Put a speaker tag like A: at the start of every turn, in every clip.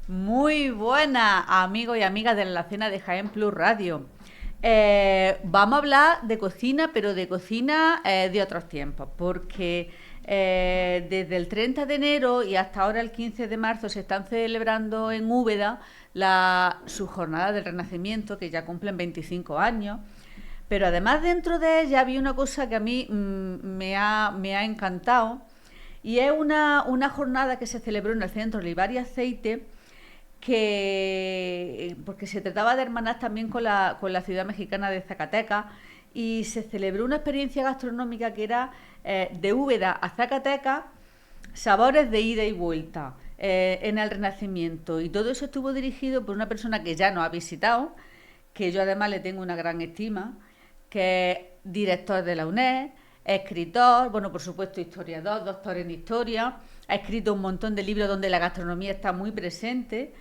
A: Muy buenas, amigos y amigas de la Cena de Jaén Plus Radio. Vamos a hablar de cocina, pero de cocina de otros tiempos, porque desde el 30 de enero y hasta ahora el 15 de marzo se están celebrando en Úbeda su jornada del Renacimiento, que ya cumplen 25 años. Pero además dentro de ella había una cosa que a mí me ha encantado, y es una jornada que se celebró en el Centro Olivar y Aceite, porque se trataba de hermanar también con la ciudad mexicana de Zacatecas, y se celebró una experiencia gastronómica que era de Úbeda a Zacatecas, sabores de ida y vuelta en el Renacimiento, y todo eso estuvo dirigido por una persona que ya nos ha visitado, que yo además le tengo una gran estima, que es director de la UNED, escritor, bueno, por supuesto historiador, doctor en historia, ha escrito un montón de libros donde la gastronomía está muy presente,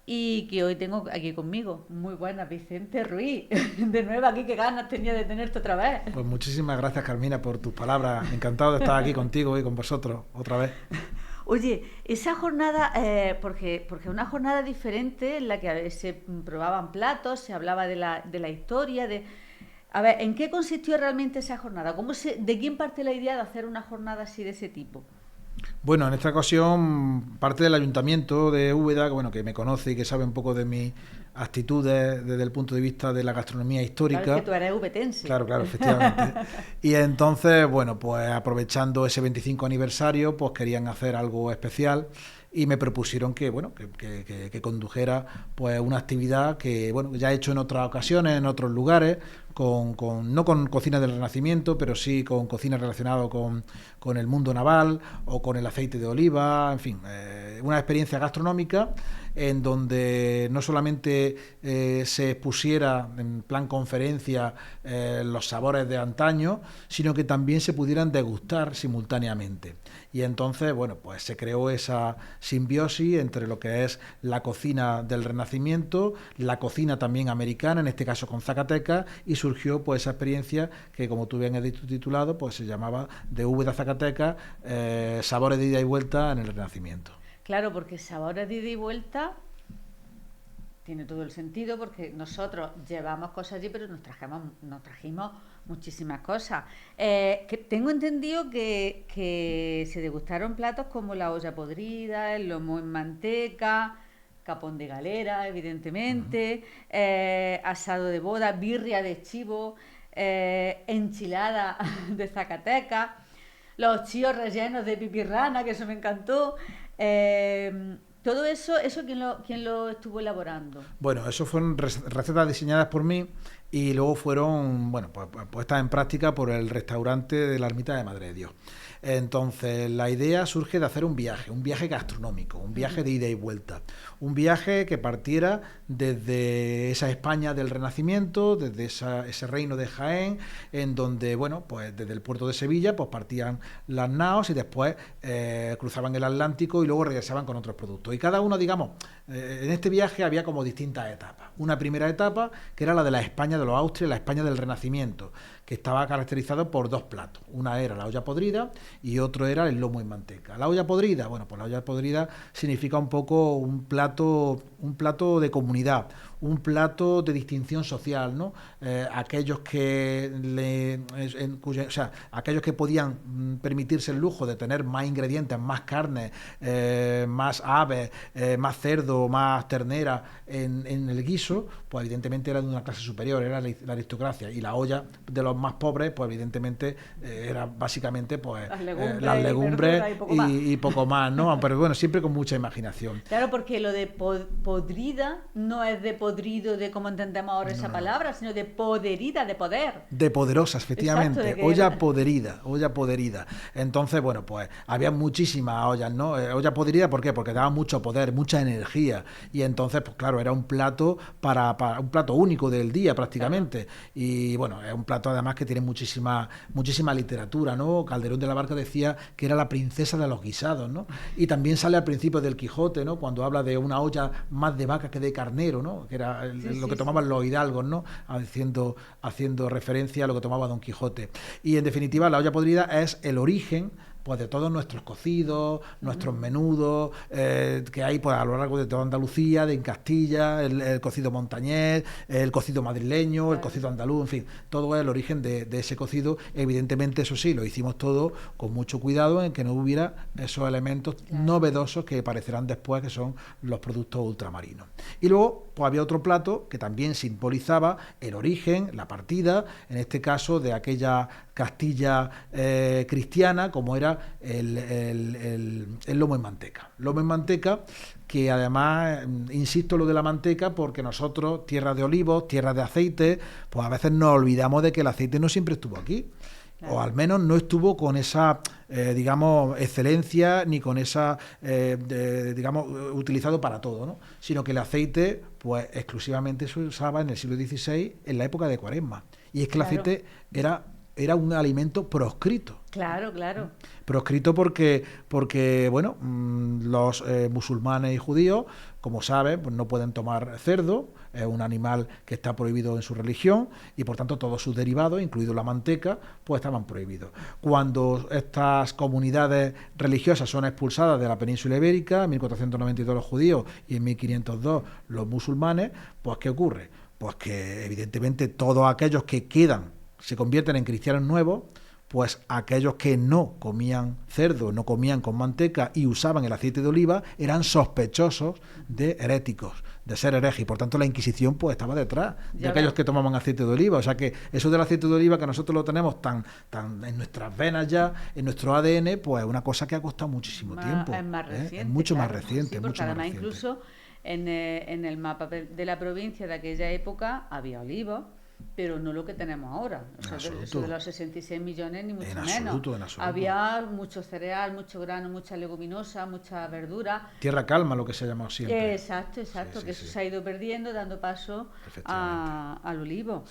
A: y que hoy tengo aquí conmigo. Muy buenas, Vicente Ruiz. De nuevo aquí, qué ganas tenía de tenerte otra vez.
B: Pues muchísimas gracias, Carmina, por tus palabras. Encantado de estar aquí contigo y con vosotros otra vez.
A: Oye, esa jornada, porque es una jornada diferente en la que se probaban platos, se hablaba de la historia, de... A ver, ¿en qué consistió realmente esa jornada? ¿De quién parte la idea de hacer una jornada así de ese tipo?
B: Bueno, en esta ocasión parte del Ayuntamiento de Úbeda, que, bueno, que me conoce y que sabe un poco de mis actitudes desde el punto de vista de la gastronomía
A: Claro, es que
B: histórica.
A: tú eres ubetense.
B: Claro, claro, efectivamente. Y entonces, bueno, pues aprovechando ese 25 aniversario, pues querían hacer algo especial y me propusieron que, bueno, que condujera pues una actividad que, bueno, ya he hecho en otras ocasiones, en otros lugares, no con cocina del Renacimiento, pero sí con cocina relacionada con el mundo naval o con el aceite de oliva, en fin, una experiencia gastronómica en donde no solamente se expusiera en plan conferencia los sabores de antaño, sino que también se pudieran degustar simultáneamente. Y entonces, bueno, pues se creó esa simbiosis entre lo que es la cocina del Renacimiento, la cocina también americana, en este caso con Zacatecas, y surgió pues esa experiencia que, como tú bien has titulado, pues se llamaba de Úbeda a Zacatecas, sabores de ida y vuelta en el Renacimiento.
A: Claro, porque sabores de ida y vuelta tiene todo el sentido, porque nosotros llevamos cosas allí, pero nos trajimos muchísimas cosas. Que tengo entendido que se degustaron platos como la olla podrida, el lomo en manteca, capón de galera, evidentemente, asado de boda, birria de chivo, enchilada de Zacatecas, los chíos rellenos de pipirrana, que eso me encantó. Todo eso ¿quién lo estuvo elaborando?
B: Bueno, eso fueron recetas diseñadas por mí y luego fueron, bueno, pues, puestas en práctica por el restaurante de la Ermita de Madre de Dios. Entonces, la idea surge de hacer un viaje gastronómico, un viaje de ida y vuelta, un viaje que partiera desde esa España del Renacimiento, desde ese reino de Jaén, en donde, bueno, pues desde el puerto de Sevilla, pues partían las naos y después cruzaban el Atlántico y luego regresaban con otros productos. Y cada uno, digamos, en este viaje había como distintas etapas. Una primera etapa, que era la de la España de los Austrias, la España del Renacimiento, que estaba caracterizado por dos platos. Una era la olla podrida y otro era el lomo en manteca. La olla podrida, bueno, pues la olla podrida significa un poco un plato de comunidad, un plato de distinción social, ¿no? Aquellos que aquellos que podían permitirse el lujo de tener más ingredientes, más carne, más aves, más cerdo, más ternera en el guiso, pues evidentemente era de una clase superior, era la aristocracia, y la olla de los más pobres, pues evidentemente era básicamente pues las legumbres y poco más, ¿no? Pero bueno, siempre con mucha imaginación.
A: Claro, porque lo de podrida no es de podrido de como entendemos ahora esa
B: No.
A: palabra, sino de poderida, de poder.
B: De poderosas, efectivamente.
A: Exacto,
B: Olla poderida, olla poderida. Entonces, bueno, pues había muchísimas ollas, ¿no? Olla poderida, ¿por qué? Porque daba mucho poder, mucha energía. Y entonces, pues claro, era un plato para un plato único del día prácticamente. Claro. Y bueno, es un plato además que tiene muchísima literatura, ¿no? Calderón de la Barca decía que era la princesa de los guisados, ¿no? Y también sale al principio del Quijote, ¿no? Cuando habla de una olla más de vaca que de carnero, ¿no? Que era lo que tomaban los hidalgos, ¿no? Haciendo referencia a lo que tomaba Don Quijote. Y en definitiva, la olla podrida es el origen pues de todos nuestros cocidos, nuestros menudos, que hay pues a lo largo de toda Andalucía, en Castilla, el cocido montañés, el cocido madrileño, el cocido andaluz, en fin, todo es el origen de ese cocido. Evidentemente, eso sí, lo hicimos todo con mucho cuidado en que no hubiera esos elementos novedosos que aparecerán después, que son los productos ultramarinos. Y luego, pues había otro plato que también simbolizaba el origen, la partida, en este caso de aquella Castilla cristiana, como era el lomo en manteca. Lomo en manteca, que además, insisto lo de la manteca, porque nosotros, tierra de olivos, tierra de aceite, pues a veces nos olvidamos de que el aceite no siempre estuvo aquí. Claro. O al menos no estuvo con esa, digamos, excelencia, ni con esa, digamos, utilizado para todo, ¿no? Sino que el aceite, pues exclusivamente se usaba en el siglo XVI, en la época de Cuaresma. Y es que el aceite era un alimento proscrito.
A: Claro, claro.
B: Proscrito porque bueno, los musulmanes y judíos, como saben, pues no pueden tomar cerdo, es un animal que está prohibido en su religión, y por tanto todos sus derivados, incluido la manteca, pues estaban prohibidos. Cuando estas comunidades religiosas son expulsadas de la península ibérica, en 1492 los judíos y en 1502 los musulmanes, pues ¿qué ocurre? Pues que evidentemente todos aquellos que quedan se convierten en cristianos nuevos, pues aquellos que no comían cerdo, no comían con manteca y usaban el aceite de oliva, eran sospechosos de heréticos, de ser herejes, y por tanto la Inquisición pues estaba detrás de aquellos que tomaban aceite de oliva. O sea que eso del aceite de oliva, que nosotros lo tenemos tan en nuestras venas ya, en nuestro ADN, pues es una cosa que ha costado muchísimo tiempo.
A: Es más reciente.
B: Es mucho más reciente.
A: Sí, porque
B: mucho
A: además
B: más reciente.
A: incluso en el mapa de la provincia de aquella época había olivos, pero no lo que tenemos ahora. O sea, eso de los 66 millones, ni mucho menos.
B: En absoluto.
A: Había mucho cereal, mucho grano, mucha leguminosa, mucha verdura.
B: Tierra calma, lo que se ha llamado siempre.
A: Exacto, que eso se ha ido perdiendo, dando paso al olivo.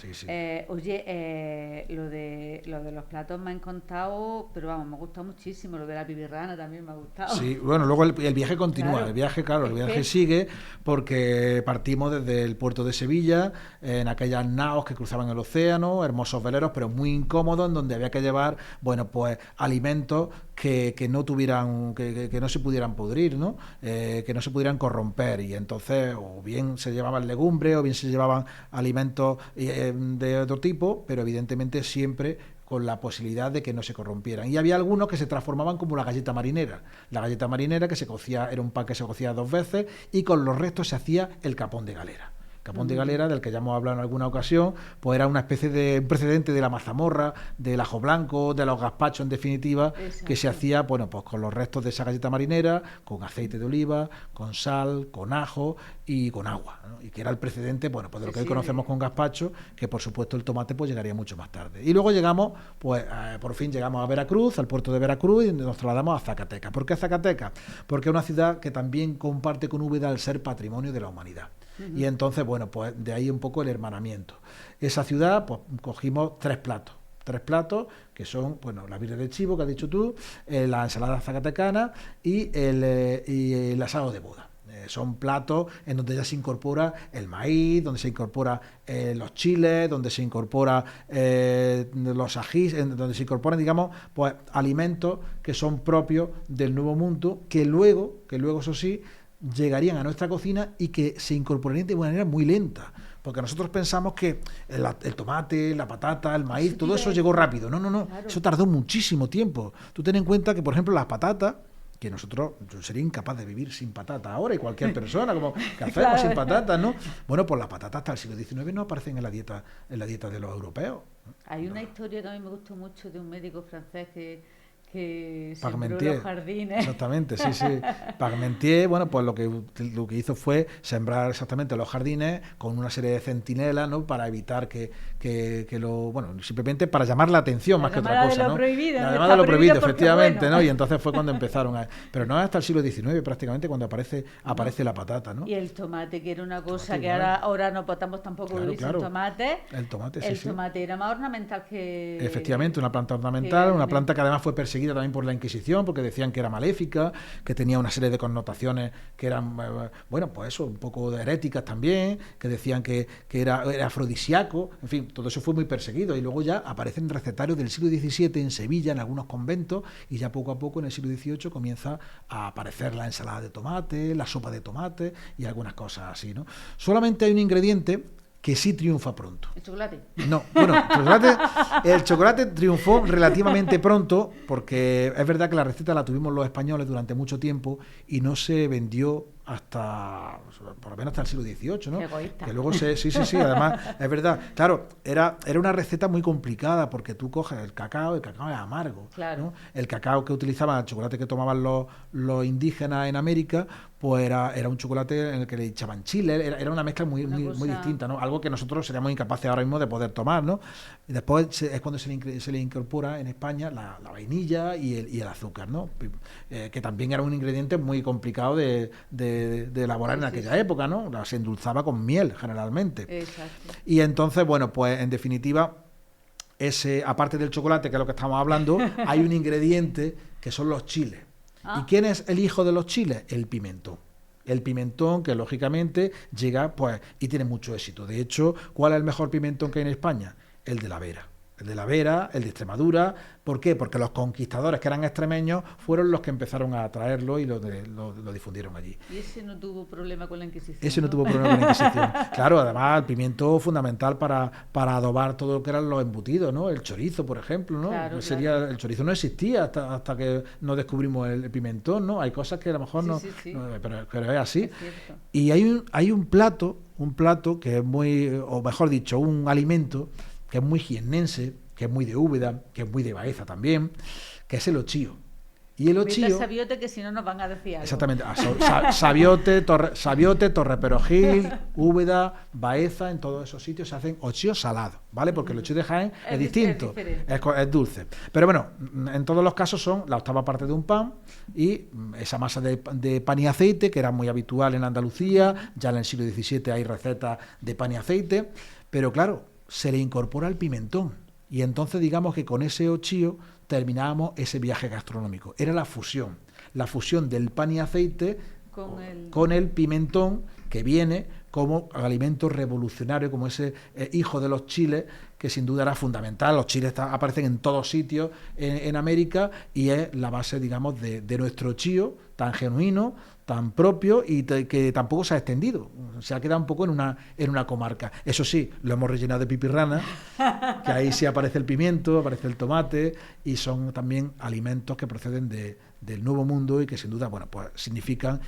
A: Oye, lo de los platos me han contado, pero vamos, me ha gustado muchísimo. Lo de la pibirrana también me ha gustado.
B: Sí, bueno, luego el viaje continúa. Claro. El viaje sigue, porque partimos desde el puerto de Sevilla, en aquellas naos que cruzaban el océano, hermosos veleros, pero muy incómodos, en donde había que llevar, bueno, pues alimentos que no tuvieran, que no se pudieran pudrir, ¿no? Que no se pudieran corromper, y entonces o bien se llevaban legumbres o bien se llevaban alimentos de otro tipo, pero evidentemente siempre con la posibilidad de que no se corrompieran. Y había algunos que se transformaban como la galleta marinera. La galleta marinera, que se cocía, era un pan que se cocía 2 veces, y con los restos se hacía el capón de galera. Capón de galera, del que ya hemos hablado en alguna ocasión, pues era una especie de un precedente de la mazamorra, del ajo blanco, de los gazpachos, en definitiva. Exacto. Que se hacía, bueno, pues con los restos de esa galleta marinera, con aceite de oliva, con sal, con ajo y con agua, ¿no? Y que era el precedente, bueno, pues de lo que hoy conocemos con gazpacho, que por supuesto el tomate pues llegaría mucho más tarde. Y luego llegamos, pues por fin llegamos a Veracruz, al puerto de Veracruz, y nos trasladamos a Zacatecas. ¿Por qué Zacatecas? Porque es una ciudad que también comparte con Úbeda el ser patrimonio de la humanidad. Y entonces, bueno, pues de ahí un poco el hermanamiento. Esa ciudad, pues cogimos 3 platos que son, bueno, la birria de chivo que has dicho tú, la ensalada zacatecana y el asado de boda. Son platos en donde ya se incorpora el maíz, donde se incorpora los chiles, donde se incorpora los ajís, donde se incorporan, digamos, pues alimentos que son propios del Nuevo Mundo, que luego, eso sí, llegarían a nuestra cocina y que se incorporarían de manera muy lenta, porque nosotros pensamos que el tomate, la patata, el maíz, todo eso llegó rápido. No, claro. Eso tardó muchísimo tiempo. Tú ten en cuenta que, por ejemplo, las patatas, que yo sería incapaz de vivir sin patata ahora, y cualquier persona, como que hacemos sin patatas, ¿no? Bueno, pues las patatas hasta el siglo XIX no aparecen en la dieta de los europeos.
A: Hay una historia que a mí me gustó mucho de un médico francés que
B: Parmentier,
A: los jardines.
B: Exactamente, sí. Parmentier, bueno, pues lo que hizo fue sembrar exactamente los jardines con una serie de centinelas, ¿no? Para evitar que simplemente para llamar la atención más que otra cosa, ¿no? La llamada de lo prohibido, efectivamente, bueno. ¿no? Y entonces fue cuando empezaron pero no es hasta el siglo XIX prácticamente cuando aparece la patata, ¿no?
A: Y el tomate, que era una cosa que ahora no podemos tampoco vivir sin tomate.
B: El tomate,
A: El tomate era más ornamental que...
B: Efectivamente, una planta ornamental, una planta que además fue perseguida perseguida también por la Inquisición, porque decían que era maléfica, que tenía una serie de connotaciones que eran, bueno, pues eso, un poco heréticas también, que decían que era afrodisíaco, en fin, todo eso fue muy perseguido. Y luego ya aparecen recetarios del siglo XVII en Sevilla, en algunos conventos, y ya poco a poco en el siglo XVIII comienza a aparecer la ensalada de tomate, la sopa de tomate y algunas cosas así, ¿no? Solamente hay un ingrediente que sí triunfa pronto.
A: ¿El chocolate?
B: No, bueno, el chocolate triunfó relativamente pronto, porque es verdad que la receta la tuvimos los españoles durante mucho tiempo y no se vendió hasta, por lo menos hasta el siglo XVIII, ¿no?
A: Qué egoísta.
B: Que luego sí, además, es verdad. Claro, era una receta muy complicada, porque tú coges el cacao es amargo,
A: claro,
B: ¿no? El cacao que utilizaban, el chocolate que tomaban los indígenas en América, pues era un chocolate en el que le echaban chile, era una mezcla muy distinta, ¿no? Algo que nosotros seríamos incapaces ahora mismo de poder tomar, ¿no? Y después es cuando se le incorpora en España la vainilla y el azúcar, ¿no? Que también era un ingrediente muy complicado de elaborar en aquella época, ¿no? Se endulzaba con miel, generalmente.
A: Exacto.
B: Y entonces, bueno, pues en definitiva, aparte del chocolate, que es lo que estamos hablando, hay un ingrediente que son los chiles. ¿Y quién es el hijo de los chiles? El pimentón. El pimentón, que lógicamente llega, pues, y tiene mucho éxito. De hecho, ¿cuál es el mejor pimentón que hay en España? El de la Vera. El de la Vera, el de Extremadura. ¿Por qué? Porque los conquistadores, que eran extremeños, fueron los que empezaron a traerlo y lo difundieron allí.
A: ¿Y ese no tuvo problema con la Inquisición?
B: Ese no tuvo problema con la Inquisición. Claro, además el pimiento fundamental para adobar todo lo que eran los embutidos, ¿no? El chorizo, por ejemplo, ¿no?
A: Claro.
B: El chorizo no existía hasta que no descubrimos el pimentón, ¿no? Hay cosas que a lo mejor no, pero es así.
A: Es cierto.
B: Y hay un plato que es muy, o mejor dicho, un alimento que es muy jiennense, que es muy de Úbeda, que es muy de Baeza también, que es el ochío. Y el ochío...
A: Sabiote, que si no nos van a decir algo.
B: Exactamente. Sabiote, Torreperogil, Úbeda, Baeza, en todos esos sitios se hacen ochíos salados, ¿vale? Porque el ochío de Jaén es distinto, es dulce. Pero bueno, en todos los casos son la octava parte de un pan y esa masa de pan y aceite, que era muy habitual en Andalucía. Ya en el siglo XVII hay recetas de pan y aceite, pero claro, se le incorpora el pimentón. Y entonces digamos que con ese ochío terminábamos ese viaje gastronómico. Era la fusión del pan y aceite con el pimentón, que viene como alimento revolucionario, como ese hijo de los chiles, que sin duda era fundamental. Los chiles aparecen en todos sitios en América y es la base, digamos, de nuestro chío tan genuino, tan propio y que tampoco se ha extendido. Se ha quedado un poco en una comarca. Eso sí, lo hemos rellenado de pipirrana, que ahí sí aparece el pimiento, aparece el tomate, y son también alimentos que proceden del Nuevo Mundo y que sin duda, bueno, pues significan,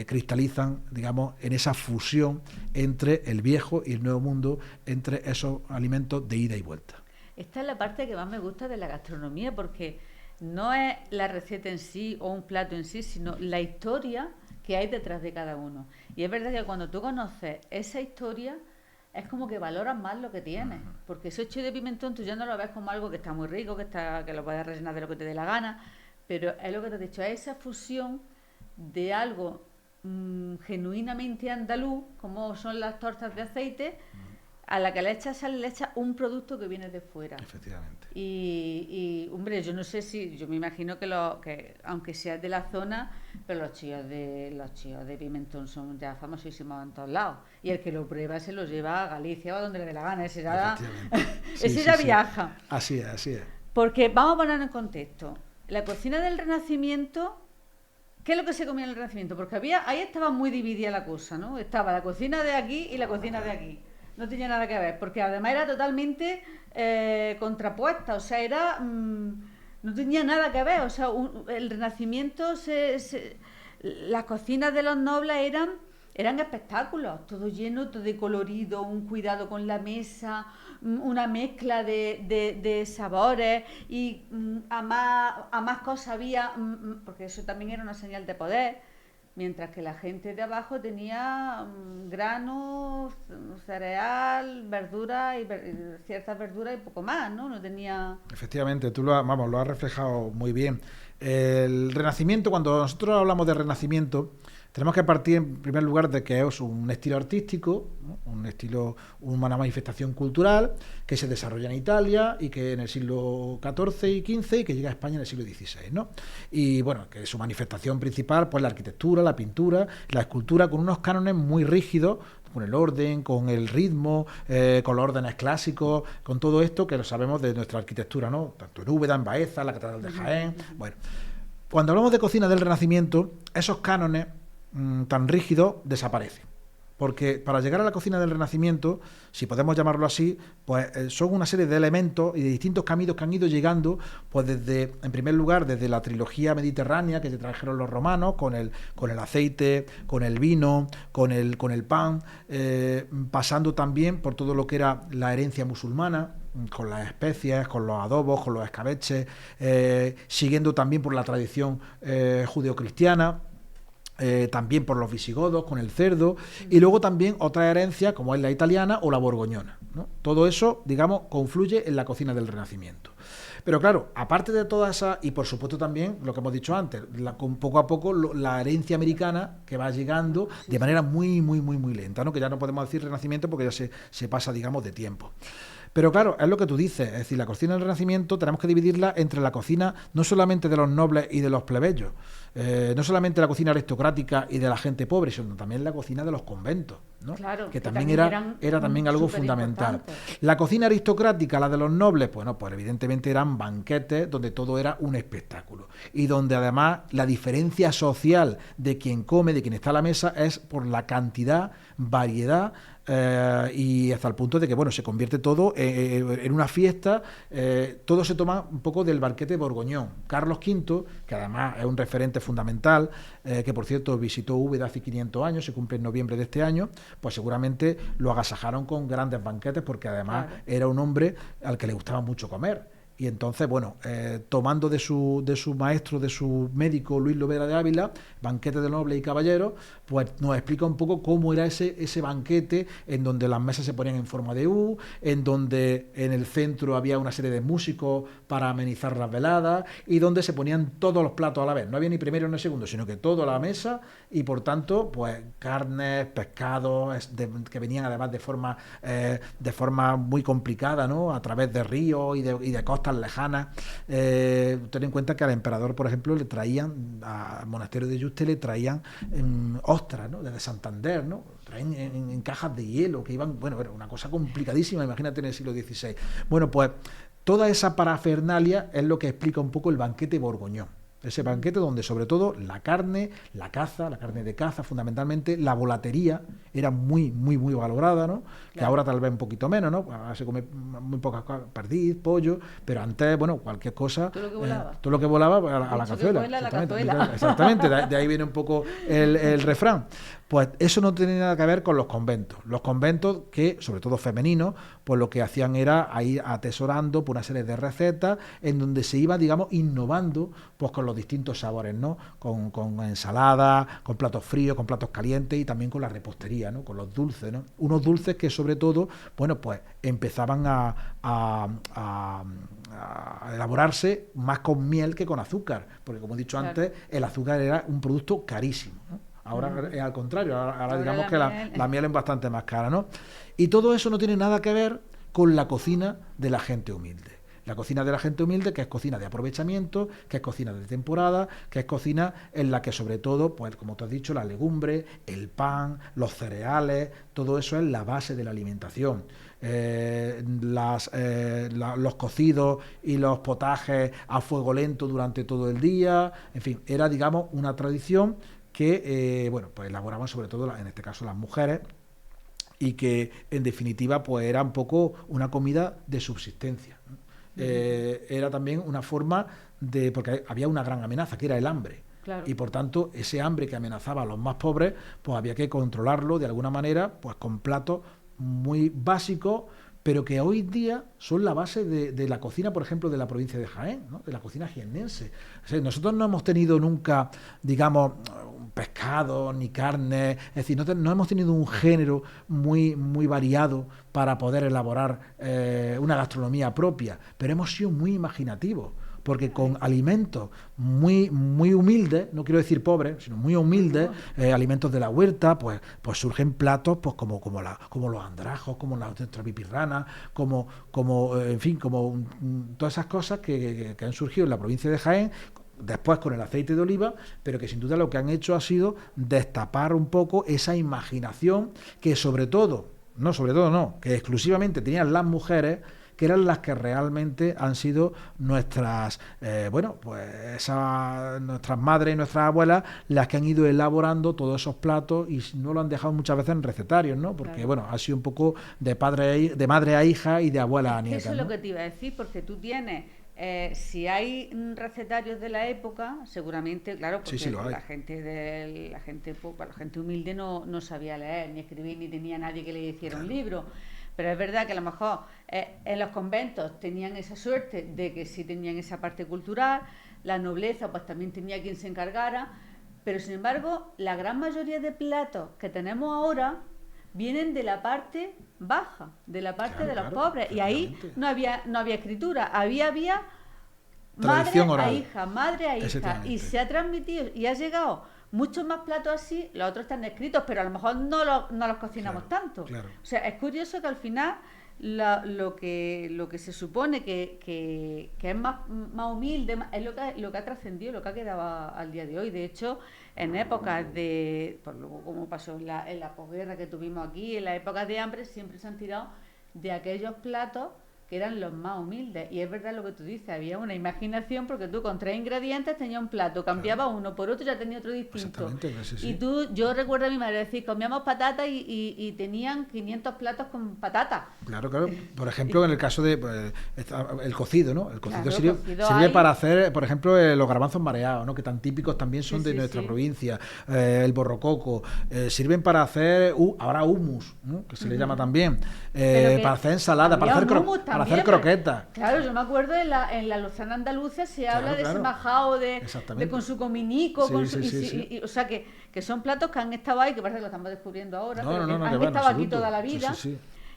B: cristalizan, digamos, en esa fusión entre el viejo y el Nuevo Mundo, entre esos alimentos de ida y vuelta.
A: Esta es la parte que más me gusta de la gastronomía, porque no es la receta en sí o un plato en sí, sino la historia que hay detrás de cada uno. Y es verdad que cuando tú conoces esa historia, es como que valoras más lo que tienes, porque ese ochío de pimentón tú ya no lo ves como algo que está muy rico, que lo puedes rellenar de lo que te dé la gana, pero es lo que te he dicho, es esa fusión de algo genuinamente andaluz, como son las tortas de aceite, a la que le echas sal, le echas un producto que viene de fuera.
B: Efectivamente.
A: Y hombre, yo no sé si, yo me imagino que aunque sea de la zona, pero los chíos de pimentón son ya famosísimos en todos lados. Y el que lo prueba se lo lleva a Galicia o a donde le dé la gana. Ese ya viaja.
B: Así es.
A: Porque vamos a poner en contexto. La cocina del Renacimiento, ¿qué es lo que se comía en el Renacimiento? Porque ahí estaba muy dividida la cosa, ¿no? Estaba la cocina de aquí y la cocina de aquí. No tenía nada que ver, porque además era totalmente contrapuesta, o sea, no tenía nada que ver, o sea, el Renacimiento, las cocinas de los nobles eran espectáculos, todo lleno, todo de colorido, un cuidado con la mesa, una mezcla de sabores, y a más cosas había, porque eso también era una señal de poder. Mientras que la gente de abajo tenía granos, cereal, verduras y ciertas verduras y poco más, ¿no? No tenía...
B: Efectivamente, tú lo has reflejado muy bien. El Renacimiento, cuando nosotros hablamos de Renacimiento, Tenemos que partir en primer lugar de que es un estilo artístico, ¿no? Una manifestación cultural que se desarrolla en Italia y que en el siglo XIV y XV y que llega a España en el siglo XVI, ¿no? Y bueno, que su manifestación principal, pues la arquitectura, la pintura, la escultura, con unos cánones muy rígidos, con el orden, con el ritmo, con los órdenes clásicos, con todo esto que lo sabemos de nuestra arquitectura, ¿no? Tanto en Úbeda, en Baeza, la Catedral de Jaén. Bueno, cuando hablamos de cocina del Renacimiento, esos cánones tan rígidos desaparecen. Porque para llegar a la cocina del Renacimiento, si podemos llamarlo así, pues son una serie de elementos y de distintos caminos que han ido llegando, pues desde, en primer lugar, desde la trilogía mediterránea que trajeron los romanos, con el aceite, con el vino, con el pan, pasando también por todo lo que era la herencia musulmana, con las especies, con los adobos, con los escabeches, siguiendo también por la tradición judeocristiana. También por los visigodos, con el cerdo, y luego también otra herencia como es la italiana o la borgoñona, ¿no? Todo eso, digamos, confluye en la cocina del Renacimiento. Pero claro, aparte de toda esa, y por supuesto también lo que hemos dicho antes, con poco a poco la herencia americana que va llegando de manera muy lenta, ¿no? Que ya no podemos decir Renacimiento porque ya se pasa, digamos, de tiempo. Pero claro, es lo que tú dices, es decir, la cocina del Renacimiento tenemos que dividirla entre la cocina no solamente de los nobles y de los plebeyos, no solamente la cocina aristocrática y de la gente pobre, sino también la cocina de los conventos, ¿no?
A: Claro,
B: que también era también algo fundamental. La cocina aristocrática, la de los nobles, bueno, pues evidentemente eran banquetes donde todo era un espectáculo y donde además la diferencia social de quien come, de quien está a la mesa, es por la cantidad, variedad, y hasta el punto de que bueno, se convierte todo en una fiesta, todo se toma un poco del banquete borgoñón. Carlos V, que además es un referente fundamental, que por cierto visitó Úbeda hace 500 años, se cumple en noviembre de este año, pues seguramente lo agasajaron con grandes banquetes porque además era un hombre al que le gustaba mucho comer. Y entonces, bueno, tomando de su maestro, de su médico Luis Lovera de Ávila, banquete de nobles y caballeros, pues nos explica un poco cómo era ese banquete en donde las mesas se ponían en forma de U, en donde en el centro había una serie de músicos para amenizar las veladas y donde se ponían todos los platos a la vez. No había ni primero ni segundo, sino que todo a la mesa y por tanto, pues carnes, pescados, que venían además de forma muy complicada, ¿no? A través de ríos y de costas lejanas. Ten en cuenta que al emperador, por ejemplo, le traían al monasterio de Yuste, le traían ostras, ¿no? Desde Santander, ¿no? Traían en cajas de hielo que iban, bueno, era una cosa complicadísima, imagínate en el siglo XVI. Bueno, pues toda esa parafernalia es lo que explica un poco el banquete borgoñón. Ese banquete donde sobre todo la carne, la caza, la carne de caza fundamentalmente, la volatería era muy valorada, ¿no? Claro. Que ahora tal vez un poquito menos, ¿no? Ahora se come muy pocas cosas, perdiz, pollo, pero antes, bueno, cualquier cosa. Todo lo que volaba a la cazuela. Exactamente, de ahí viene un poco el refrán. Pues eso no tiene nada que ver con los conventos. Los conventos que, sobre todo femeninos, pues lo que hacían era ir atesorando por una serie de recetas en donde se iba, digamos, innovando pues con los distintos sabores, ¿no? Con ensaladas, con platos fríos, con platos calientes y también con la repostería, ¿no? Con los dulces, ¿no? Unos dulces que sobre todo, bueno, pues empezaban a elaborarse más con miel que con azúcar, porque como he dicho antes, el azúcar era un producto carísimo, ¿no? Ahora es al contrario, ahora digamos que la miel es bastante más cara, ¿no? Y todo eso no tiene nada que ver con la cocina de la gente humilde. La cocina de la gente humilde, que es cocina de aprovechamiento, que es cocina de temporada, que es cocina en la que sobre todo, pues como tú has dicho, la legumbre, el pan, los cereales, todo eso es la base de la alimentación. Los cocidos y los potajes a fuego lento durante todo el día, en fin, era, digamos, una tradición que, bueno, pues elaboraban sobre todo, en este caso, las mujeres, y que, en definitiva, pues era un poco una comida de subsistencia, ¿no? Era también una forma porque había una gran amenaza, que era el hambre. Claro. Y por tanto, ese hambre que amenazaba a los más pobres, pues había que controlarlo de alguna manera, pues con platos muy básicos, pero que hoy día son la base de la cocina, por ejemplo, de la provincia de Jaén, ¿no? De la cocina jiennense. O sea, nosotros no hemos tenido nunca, digamos, pescado ni carne, es decir, no hemos tenido un género muy variado para poder elaborar una gastronomía propia, pero hemos sido muy imaginativos. porque con alimentos muy humildes, no quiero decir pobres, sino muy humildes, alimentos de la huerta, pues surgen platos pues como los andrajos, como la pipirrana, como en fin, como todas esas cosas que han surgido en la provincia de Jaén, después con el aceite de oliva, pero que sin duda lo que han hecho ha sido destapar un poco esa imaginación que que exclusivamente tenían las mujeres, que eran las que realmente han sido nuestras, nuestras madres y nuestras abuelas, las que han ido elaborando todos esos platos y no lo han dejado muchas veces en recetarios, ¿no? Porque, claro, ha sido un poco de madre a hija y de abuela a nieta.
A: Eso es lo que te iba a decir, porque tú tienes... si hay recetarios de la época, seguramente, claro, porque la gente humilde no sabía leer, ni escribir, ni tenía nadie que le hiciera un libro. Pero es verdad que a lo mejor en los conventos tenían esa suerte de que sí tenían esa parte cultural, la nobleza pues también tenía quien se encargara, pero sin embargo la gran mayoría de platos que tenemos ahora vienen de la parte baja, de la parte de los pobres, y ahí no había escritura, había madre a hija, y se ha transmitido y ha llegado muchos más platos así, los otros están escritos, pero a lo mejor no los cocinamos tanto. Claro. O sea, es curioso que al final lo que se supone que es más humilde es lo que ha trascendido, lo que ha quedado al día de hoy. De hecho, en épocas como pasó en la posguerra que tuvimos aquí, en las épocas de hambre, siempre se han tirado de aquellos platos que eran los más humildes. Y es verdad lo que tú dices, había una imaginación, porque tú con 3 ingredientes tenías un plato, cambiaba uno por otro, ya tenía otro distinto. Sí. Y yo recuerdo a mi madre decir, comíamos patatas y tenían 500 platos con patatas.
B: Claro. Por ejemplo, en el caso de el cocido, ¿no? El cocido sirve para hacer, por ejemplo, los garbanzos mareados, ¿no? Que tan típicos también son de nuestra provincia. El borrococo. Sirven para hacer ahora hummus, ¿no? Que se le llama también. Para hacer ensalada, para hacer croquetas.
A: Claro, yo me acuerdo en la Lozana andaluza se habla de ese majao de con su cominico, o sea que son platos que han estado ahí, que parece que lo estamos descubriendo ahora, han estado aquí toda la vida.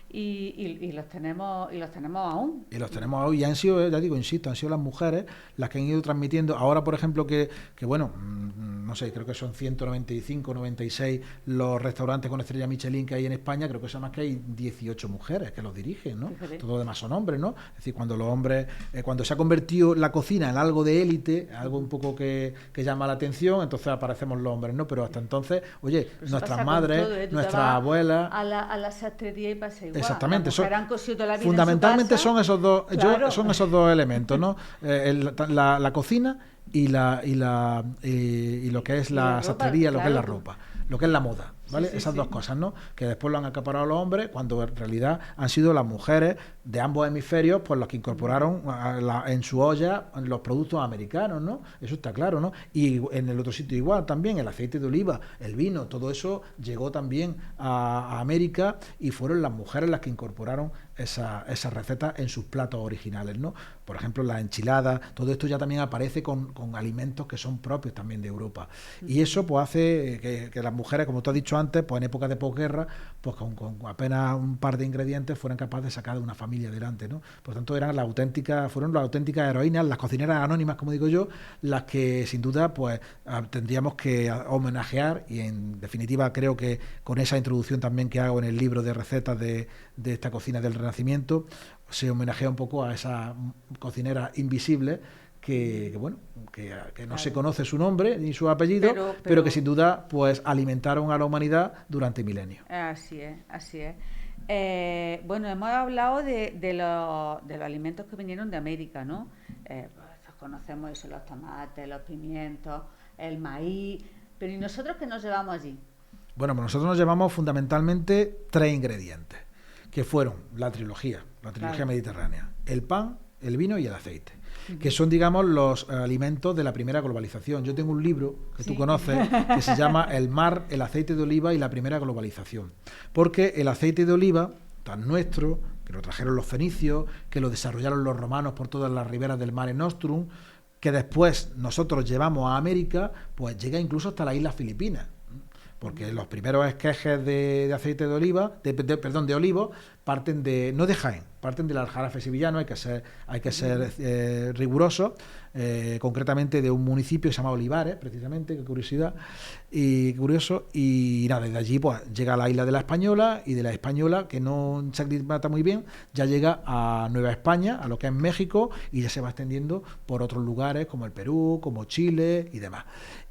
A: Y los tenemos aún.
B: Y los tenemos aún, y han sido, ya digo, insisto, han sido las mujeres las que han ido transmitiendo. Ahora, por ejemplo, que bueno, no sé, creo que son 195, 96 los restaurantes con estrella Michelin que hay en España, creo que son más que hay 18 mujeres que los dirigen, ¿no? Fíjate. Todos los demás son hombres, ¿no? Es decir, cuando los hombres, cuando se ha convertido la cocina en algo de élite, algo un poco que llama la atención, entonces aparecemos los hombres, ¿no? Pero hasta entonces, oye, nuestras madres, nuestras abuelas...
A: A la sastrería y pasa igual.
B: Exactamente, fundamentalmente son esos dos, son esos dos elementos, ¿no? La cocina y lo que es la sastrería, lo que es la ropa, lo que es la moda, ¿vale? Esas dos cosas, ¿no? Que después lo han acaparado los hombres, cuando en realidad han sido las mujeres de ambos hemisferios pues los que incorporaron en su olla los productos americanos, ¿no? Eso está claro, ¿no? Y en el otro sitio igual también, el aceite de oliva, el vino, todo eso llegó también a América, y fueron las mujeres las que incorporaron esas recetas en sus platos originales, ¿no? Por ejemplo, las enchiladas, todo esto ya también aparece con alimentos que son propios también de Europa. Y eso pues hace que las mujeres, como tú has dicho antes, pues en época de posguerra, pues con apenas un par de ingredientes fueran capaces de sacar de una familia adelante, ¿no? Por tanto, fueron las auténticas heroínas, las cocineras anónimas, como digo yo, las que sin duda pues tendríamos que homenajear, y en definitiva creo que con esa introducción también que hago en el libro de recetas de esta cocina del Renacimiento, se homenajea un poco a esa cocinera invisible que no se conoce su nombre ni su apellido, pero que sin duda pues alimentaron a la humanidad durante milenios.
A: Así es. Bueno, hemos hablado de los alimentos que vinieron de América, ¿no? Pues conocemos eso, los tomates, los pimientos, el maíz, pero ¿y nosotros qué nos llevamos allí?
B: Bueno, pues nosotros nos llevamos fundamentalmente 3 ingredientes, que fueron la trilogía mediterránea: el pan, el vino y el aceite, que son, digamos, los alimentos de la primera globalización. Yo tengo un libro que tú conoces, que se llama El mar, el aceite de oliva y la primera globalización, porque el aceite de oliva tan nuestro, que lo trajeron los fenicios, que lo desarrollaron los romanos por todas las riberas del Mare Nostrum, que después nosotros llevamos a América, pues llega incluso hasta las islas Filipinas, porque los primeros esquejes de aceite de oliva, de olivo, parten no de Jaén, parten del Aljarafe sevillano, hay que ser rigurosos, concretamente de un municipio que se llama Olivares, precisamente, qué curiosidad, y curioso, y nada, desde allí pues llega a la isla de la Española, y de la Española, que no se aclimata muy bien, ya llega a Nueva España, a lo que es México, y ya se va extendiendo por otros lugares como el Perú, como Chile y demás.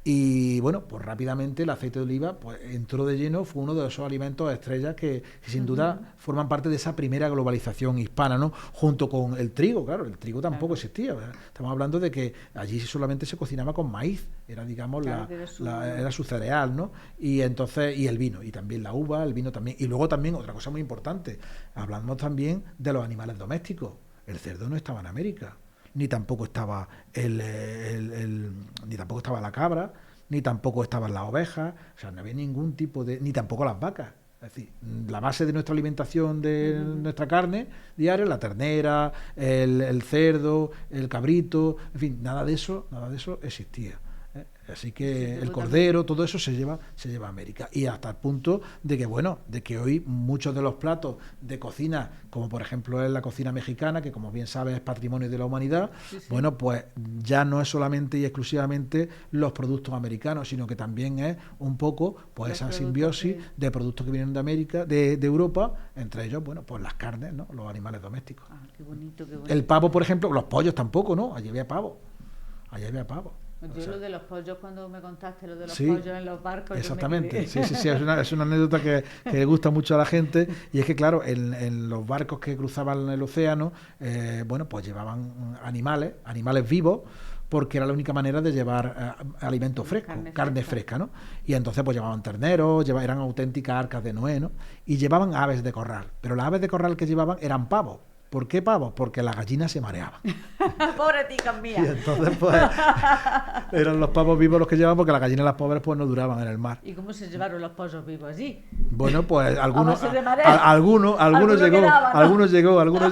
B: Y bueno, pues rápidamente el aceite de oliva pues entró de lleno, fue uno de esos alimentos estrellas que sin duda forman parte de esa primera globalización hispana, ¿no? Junto con el trigo, claro, el trigo tampoco existía, ¿verdad? Estamos hablando de que allí solamente se cocinaba con maíz, era digamos era su cereal, ¿no? Y entonces, y el vino, y también la uva, el vino también, y luego también otra cosa muy importante, hablamos también de los animales domésticos, el cerdo no estaba en América, ni tampoco estaba ni tampoco estaba la cabra, ni tampoco estaban las ovejas, o sea, no había ningún tipo ni tampoco las vacas. Es decir, la base de nuestra alimentación, de nuestra carne diaria, la ternera, el cerdo, el cabrito, en fin, nada de eso existía. Así que el cordero, todo eso se lleva a América. Y hasta el punto de que, bueno, de que hoy muchos de los platos de cocina, como por ejemplo es la cocina mexicana, que como bien sabes es patrimonio de la humanidad, bueno, pues ya no es solamente y exclusivamente los productos americanos, sino que también es un poco pues esa simbiosis de productos que vienen de América, de Europa, entre ellos, bueno, pues las carnes, ¿no? Los animales domésticos.
A: Ah, qué bonito, qué bonito.
B: El pavo, por ejemplo, los pollos tampoco, ¿no? Allí había pavo.
A: Yo lo de los pollos, cuando me contaste lo de los pollos en los barcos...
B: Exactamente, sí, es una anécdota que le gusta mucho a la gente, y es que claro, en los barcos que cruzaban el océano, bueno, pues llevaban animales vivos, porque era la única manera de llevar alimentos frescos, carne fresca, ¿no? Y entonces pues llevaban terneros, eran auténticas arcas de Noé, ¿no? Y llevaban aves de corral, pero las aves de corral que llevaban eran pavos. ¿Por qué pavos? Porque las gallinas se mareaban.
A: Pobre ticas mías.
B: Y entonces, pues, eran los pavos vivos los que llevaban, porque las gallinas, las pobres, pues no duraban en el mar.
A: ¿Y cómo se llevaron los pollos vivos allí?
B: Bueno, pues algunos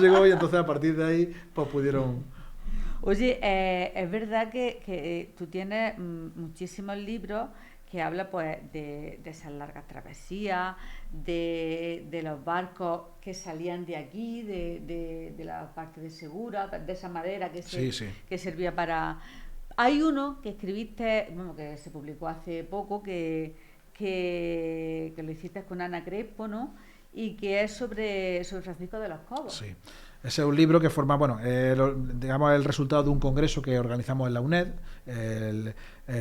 B: llegó, y entonces a partir de ahí, pues pudieron...
A: Oye, es verdad que tú tienes muchísimos libros que habla pues de esas largas travesías, de los barcos que salían de aquí, de la parte de Segura, de esa madera que servía para... Hay uno que escribiste, bueno, que se publicó hace poco, que lo hiciste con Ana Crespo, ¿no? Y que es sobre Francisco de los Cobos.
B: Sí. Ese es un libro que forma, bueno, digamos, el resultado de un congreso que organizamos en la UNED,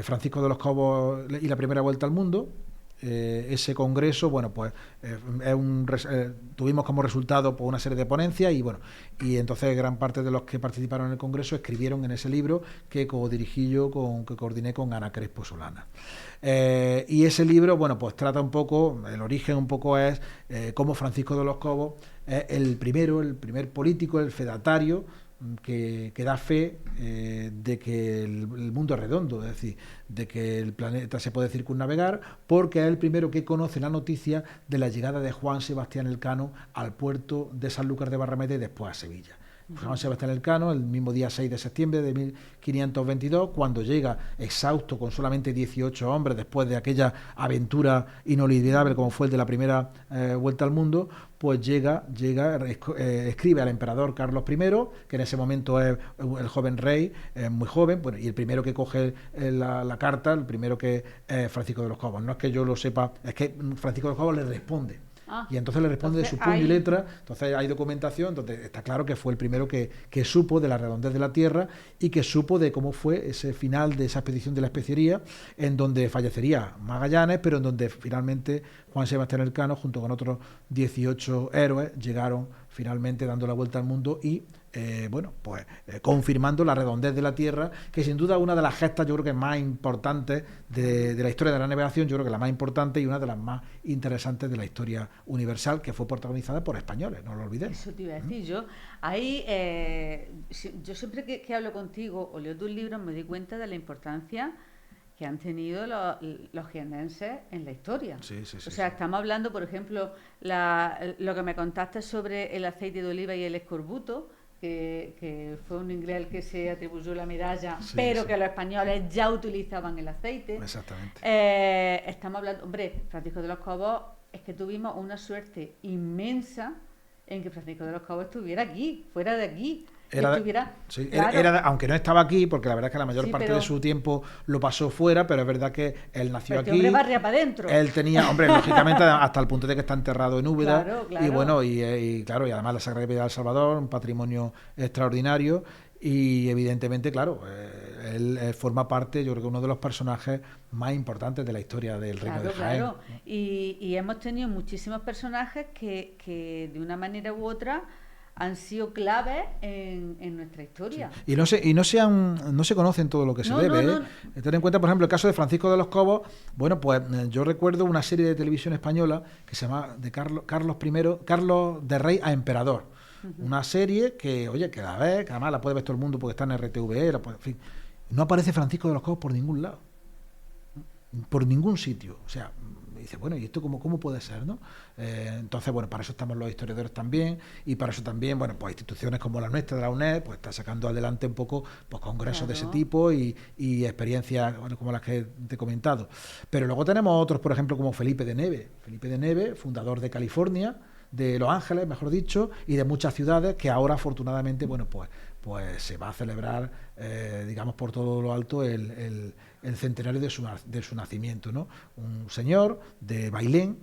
B: Francisco de los Cobos y la primera vuelta al mundo. Ese congreso, bueno, pues tuvimos como resultado pues, una serie de ponencias, y bueno, y entonces gran parte de los que participaron en el congreso escribieron en ese libro que codirigí yo, que coordiné con Ana Crespo Solana. Y ese libro, bueno, pues trata un poco, el origen un poco es cómo Francisco de los Cobos es el primer político, el fedatario, que da fe de que el mundo es redondo, es decir, de que el planeta se puede circunnavegar, porque es el primero que conoce la noticia de la llegada de Juan Sebastián Elcano al puerto de Sanlúcar de Barrameda y después a Sevilla. Juan Sebastián Elcano, el mismo día 6 de septiembre de 1522, cuando llega exhausto con solamente 18 hombres después de aquella aventura inolvidable como fue el de la primera vuelta al mundo, pues escribe al emperador Carlos I, que en ese momento es el joven rey, muy joven, bueno, y el primero que coge la carta, el primero que es Francisco de los Cobos. No es que yo lo sepa, es que Francisco de los Cobos le responde. Y entonces le responde de su puño y letra, entonces hay documentación, entonces está claro que fue el primero que supo de la redondez de la Tierra y que supo de cómo fue ese final de esa expedición de la especiería, en donde fallecería Magallanes, pero en donde finalmente Juan Sebastián Elcano, junto con otros 18 héroes, llegaron finalmente dando la vuelta al mundo y confirmando la redondez de la Tierra, que sin duda una de las gestas, yo creo que más importantes de la historia de la navegación, yo creo que la más importante y una de las más interesantes de la historia universal, que fue protagonizada por españoles, no lo olvidemos.
A: Eso te iba a decir yo. Ahí, yo siempre que hablo contigo o leo tus libros me doy cuenta de la importancia que han tenido los jiennenses en la historia. Estamos hablando, por ejemplo, lo que me contaste sobre el aceite de oliva y el escorbuto, que fue un inglés al que se atribuyó la medalla, pero que los españoles ya utilizaban el aceite.
B: Exactamente.
A: Estamos hablando, hombre, Francisco de los Cobos, es que tuvimos una suerte inmensa en que Francisco de los Cabos estuviera aquí, fuera de aquí.
B: Sí,
A: Claro.
B: aunque no estaba aquí, porque la verdad es que la mayor parte de su tiempo lo pasó fuera, pero es verdad que él nació
A: Este
B: aquí.
A: hombre barria para adentro.
B: Él tenía, hombre, lógicamente, hasta el punto de que está enterrado en Úbeda.
A: Claro.
B: Y bueno, y claro, y además la Sagrada Vida del Salvador, un patrimonio extraordinario. Y evidentemente, claro, él forma parte, yo creo que uno de los personajes más importantes de la historia del Reino de Jaén.
A: Claro. Y hemos tenido muchísimos personajes que de una manera u otra han sido claves en nuestra historia.
B: Sí. Y no se conocen todo lo que se debe.
A: No.
B: Ten en cuenta, por ejemplo, el caso de Francisco de los Cobos. Bueno, pues yo recuerdo una serie de televisión española que se llama de Carlos de Rey a Emperador. Una serie que, oye, que la ves, que además la puede ver todo el mundo porque está en RTVE, en fin. No aparece Francisco de los Cobos por ningún lado. Por ningún sitio. O sea, dice, bueno, ¿y esto cómo puede ser, no? Entonces, bueno, para eso estamos los historiadores también, y para eso también, bueno, pues instituciones como la nuestra, de la UNED, pues está sacando adelante un poco pues congresos de ese tipo y experiencias como las que te he comentado. Pero luego tenemos otros, por ejemplo, como Felipe de Neve, fundador de California, de Los Ángeles, mejor dicho, y de muchas ciudades que ahora, afortunadamente, bueno, pues se va a celebrar, digamos, por todo lo alto el centenario de su nacimiento, ¿no? Un señor de Bailén,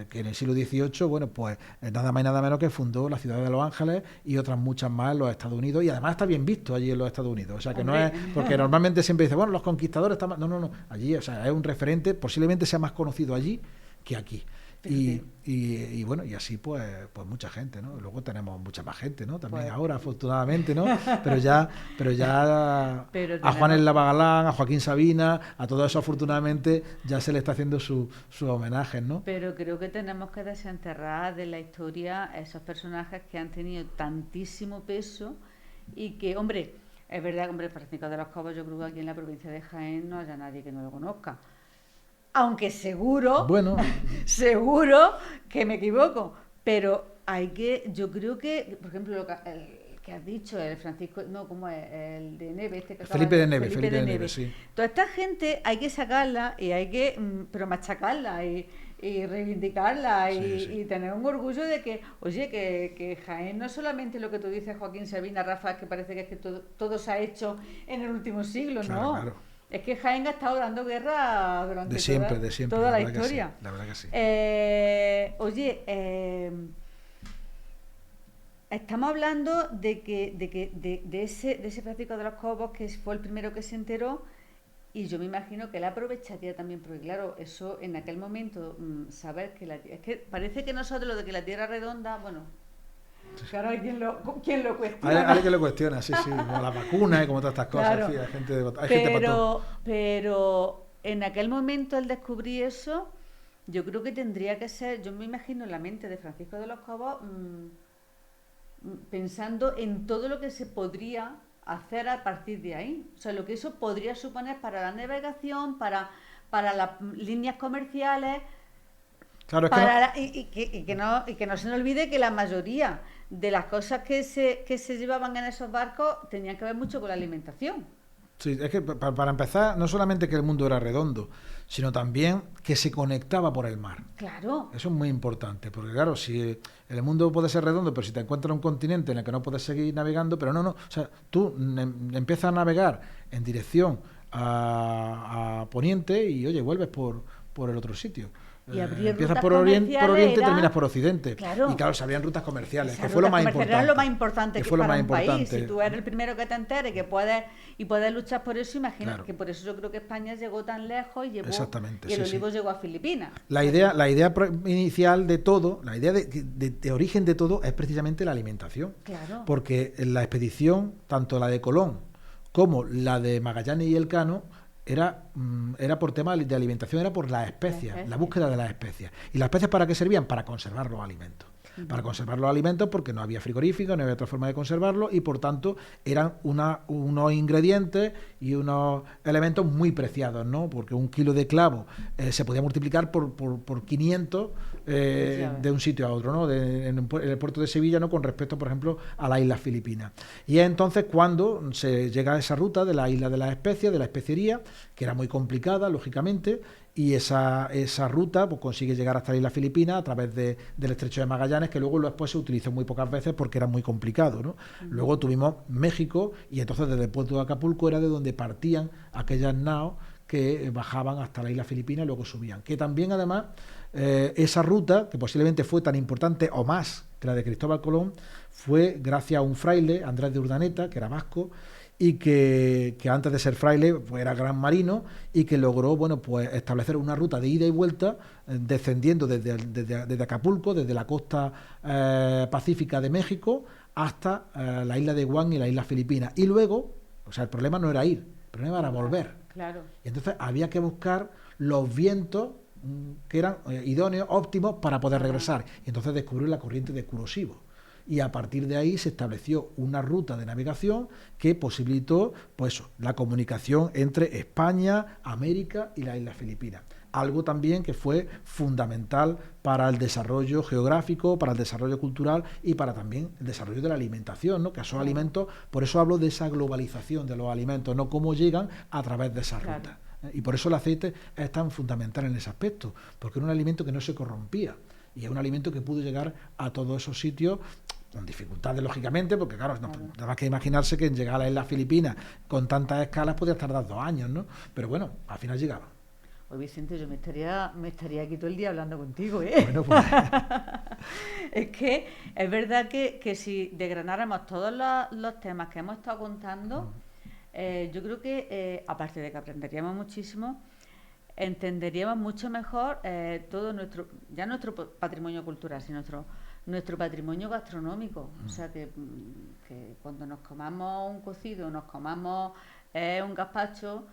B: que en el siglo XVIII, bueno, pues nada más y nada menos que fundó la ciudad de Los Ángeles y otras muchas más en los Estados Unidos, y además está bien visto allí en los Estados Unidos, o sea que no es, porque normalmente siempre dice, bueno, los conquistadores están... No, allí, o sea, es un referente, posiblemente sea más conocido allí que aquí. Y bueno, y así pues mucha gente, ¿no? Luego tenemos mucha más gente, ¿no? También ahora, afortunadamente, ¿no? Pero ya a Juan el Lavagalán, a Joaquín Sabina, a todo eso, afortunadamente, ya se le está haciendo sus homenajes, ¿no?
A: Pero creo que tenemos que desenterrar de la historia esos personajes que han tenido tantísimo peso y que, hombre, es verdad que, hombre, Francisco de los Cobos, yo creo que aquí en la provincia de Jaén no haya nadie que no lo conozca. Aunque seguro que me equivoco, pero yo creo que, por ejemplo, el que has dicho, el Francisco, no, ¿cómo es? El de Neve,
B: Felipe de Neve, sí.
A: Toda esta gente hay que sacarla y hay que, pero machacarla y reivindicarla y tener un orgullo de que, oye, que Jaén no es solamente lo que tú dices, Joaquín Sabina, Rafa, que parece que es que todo se ha hecho en el último siglo, ¿no?
B: Claro.
A: Es que Jaén ha estado dando guerra durante toda la historia.
B: La verdad que sí.
A: Estamos hablando de ese Francisco de los Cobos, que fue el primero que se enteró, y yo me imagino que él aprovecharía también, porque claro, eso en aquel momento, saber que es que parece que nosotros lo de que la Tierra es redonda, bueno... Claro, hay quien lo cuestiona.
B: Hay quien lo cuestiona, sí, como las vacunas y como todas estas cosas.
A: Claro.
B: Sí, hay gente para todo.
A: Pero en aquel momento, al descubrir eso, yo creo que tendría que ser, yo me imagino en la mente de Francisco de los Cobos, pensando en todo lo que se podría hacer a partir de ahí. O sea, lo que eso podría suponer para la navegación, para las líneas comerciales.
B: Claro,
A: y que no se nos olvide que la mayoría de las cosas que se llevaban en esos barcos tenían que ver mucho con la alimentación.
B: Sí, es que para empezar, no solamente que el mundo era redondo, sino también que se conectaba por el mar.
A: Claro.
B: Eso es muy importante, porque claro, si el mundo puede ser redondo, pero si te encuentras un continente en el que no puedes seguir navegando, pero no, o sea, tú empiezas a navegar en dirección a Poniente y, oye, vuelves por el otro sitio.
A: Y
B: empiezas por Oriente y terminas por Occidente.
A: Claro.
B: Y claro, se abrían rutas comerciales, que
A: fue lo más
B: importante.
A: Era lo más importante que para un país.
B: Importante.
A: Si tú eres el primero que te enteres que puedes luchar por eso, imagina que por eso yo creo que España llegó tan lejos y el olivo llegó a Filipinas.
B: La idea inicial de todo, la idea de origen de todo es precisamente la alimentación.
A: Claro.
B: Porque la expedición, tanto la de Colón como la de Magallanes y Elcano, era por tema de alimentación, era por las especias, la búsqueda de las especias. ¿Y las especias para qué servían? Para conservar los alimentos. Para conservar los alimentos, porque no había frigorífico, no había otra forma de conservarlos, y por tanto eran unos ingredientes y unos elementos muy preciados, ¿no? Porque un kilo de clavo se podía multiplicar por 500 de un sitio a otro, ¿no? En el puerto de Sevilla, ¿no? Con respecto, por ejemplo, a las islas Filipinas. Y es entonces cuando se llega a esa ruta de la isla de las especias, de la especería, que era muy complicada, lógicamente, y esa ruta pues consigue llegar hasta la isla Filipina a través del estrecho de Magallanes, planes que luego después se utilizó muy pocas veces porque era muy complicado, ¿no? Luego tuvimos México y entonces desde el puerto de Acapulco era de donde partían aquellas naos que bajaban hasta la isla Filipina y luego subían. Que también además esa ruta, que posiblemente fue tan importante o más que la de Cristóbal Colón, fue gracias a un fraile, Andrés de Urdaneta, que era vasco, y que antes de ser fraile pues era gran marino y que logró pues establecer una ruta de ida y vuelta descendiendo desde Acapulco, desde la costa pacífica de México hasta la isla de Guam y la isla Filipina. Y luego, o sea, el problema no era ir, el problema era volver.
A: Claro.
B: Y entonces había que buscar los vientos que eran idóneos, óptimos para poder regresar. Y entonces descubrió la corriente de Kuroshio. Y a partir de ahí se estableció una ruta de navegación que posibilitó pues la comunicación entre España, América y las islas Filipinas. Algo también que fue fundamental para el desarrollo geográfico, para el desarrollo cultural y para también el desarrollo de la alimentación, ¿no? Que esos alimentos, por eso hablo de esa globalización de los alimentos, no cómo llegan a través de esas rutas. Y por eso el aceite es tan fundamental en ese aspecto, porque era un alimento que no se corrompía y es un alimento que pudo llegar a todos esos sitios con dificultades, lógicamente, porque claro, nada más que imaginarse que en llegar a las islas Filipinas con tantas escalas podía tardar 2 años, ¿no? Pero bueno, al final llegaba.
A: Oye, Vicente, yo me estaría aquí todo el día hablando contigo, ¿eh?
B: Bueno, pues...
A: Es que es verdad que si desgranáramos todos los temas que hemos estado contando, yo creo que, aparte de que aprenderíamos muchísimo, entenderíamos mucho mejor todo nuestro patrimonio cultural, sino nuestro patrimonio gastronómico. O sea, que cuando nos comamos un cocido, nos comamos un gazpacho,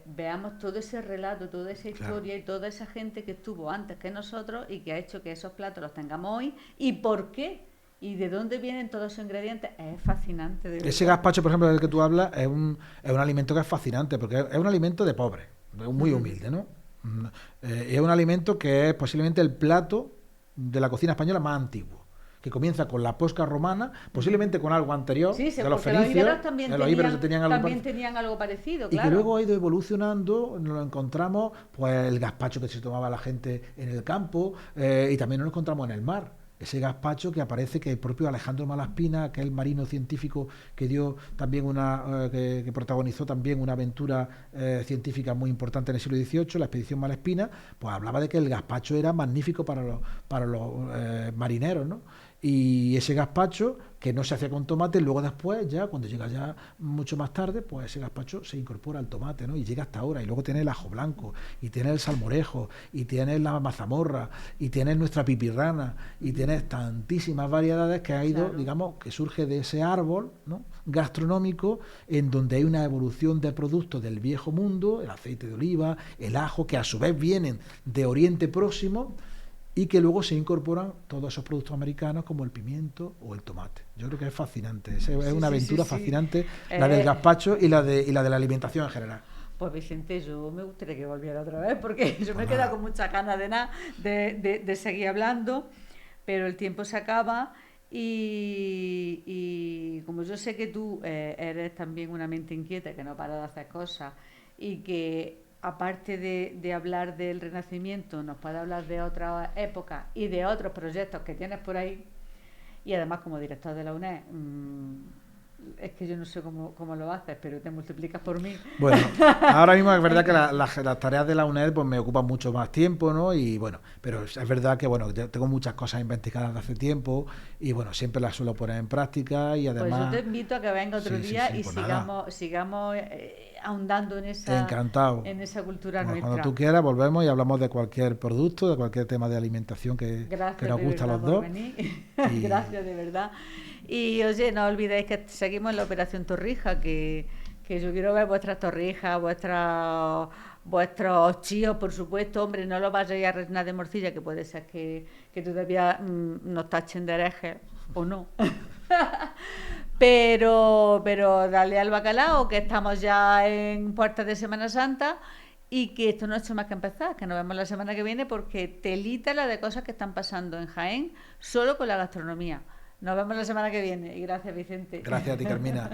A: veamos todo ese relato, toda esa historia y toda esa gente que estuvo antes que nosotros y que ha hecho que esos platos los tengamos hoy y por qué y de dónde vienen todos esos ingredientes. Es fascinante.
B: Ese gazpacho, por ejemplo, del que tú hablas, es un alimento que es fascinante porque es un alimento de pobre, muy humilde, ¿no? Es un alimento que es posiblemente el plato de la cocina española más antiguo, que comienza con la posca romana, posiblemente con algo anterior, de los fenicios. Los íberos
A: también tenían algo parecido, claro.
B: Y que luego ha ido evolucionando, nos lo encontramos, pues el gazpacho que se tomaba la gente en el campo, y también nos lo encontramos en el mar. Ese gazpacho que aparece, que el propio Alejandro Malaspina, que es el marino científico que dio también que protagonizó también una aventura científica muy importante en el siglo XVIII, la expedición Malaspina, pues hablaba de que el gazpacho era magnífico para los marineros, ¿no? Y ese gazpacho, que no se hacía con tomate, luego después, ya cuando llega ya mucho más tarde, pues ese gazpacho se incorpora al tomate, ¿no? Y llega hasta ahora. Y luego tiene el ajo blanco, y tiene el salmorejo, y tiene la mazamorra, y tiene nuestra pipirrana, y tiene tantísimas variedades que ha ido, digamos, que surge de ese árbol, ¿no?, gastronómico, en donde hay una evolución de productos del viejo mundo, el aceite de oliva, el ajo, que a su vez vienen de Oriente Próximo, y que luego se incorporan todos esos productos americanos como el pimiento o el tomate. Yo creo que es fascinante, es una aventura fascinante, la del gazpacho y la de la alimentación en general.
A: Pues Vicente, yo me gustaría que volviera otra vez, porque yo me he quedado con muchas ganas de seguir hablando, pero el tiempo se acaba y como yo sé que tú eres también una mente inquieta, que no para de hacer cosas y que aparte de hablar del Renacimiento, nos puede hablar de otras épocas y de otros proyectos que tienes por ahí. Y además, como director de la UNED, es que yo no sé cómo lo haces, pero te multiplicas por mí.
B: Bueno, ahora mismo es verdad que las tareas de la UNED pues me ocupan mucho más tiempo, ¿no? Y bueno, pero es verdad que bueno, tengo muchas cosas investigadas de hace tiempo y bueno, siempre las suelo poner en práctica y además...
A: Pues yo te invito a que venga otro día y pues sigamos ahondando en esa,
B: encantado,
A: en esa cultura
B: pues
A: nuestra.
B: Cuando tú quieras volvemos y hablamos de cualquier producto, de cualquier tema de alimentación que nos gusta a los dos.
A: Gracias, de verdad. Y oye, no olvidéis que seguimos en la Operación Torrija, que yo quiero ver vuestras torrijas, vuestros chíos, por supuesto. Hombre, no lo vayáis a rellenar de morcilla, que puede ser que todavía nos tachen de herejes, o no. pero dale al bacalao, que estamos ya en puertas de Semana Santa y que esto no ha hecho más que empezar, que nos vemos la semana que viene porque telita la de cosas que están pasando en Jaén solo con la gastronomía. Nos vemos la semana que viene y gracias, Vicente.
B: Gracias a ti, Carmina.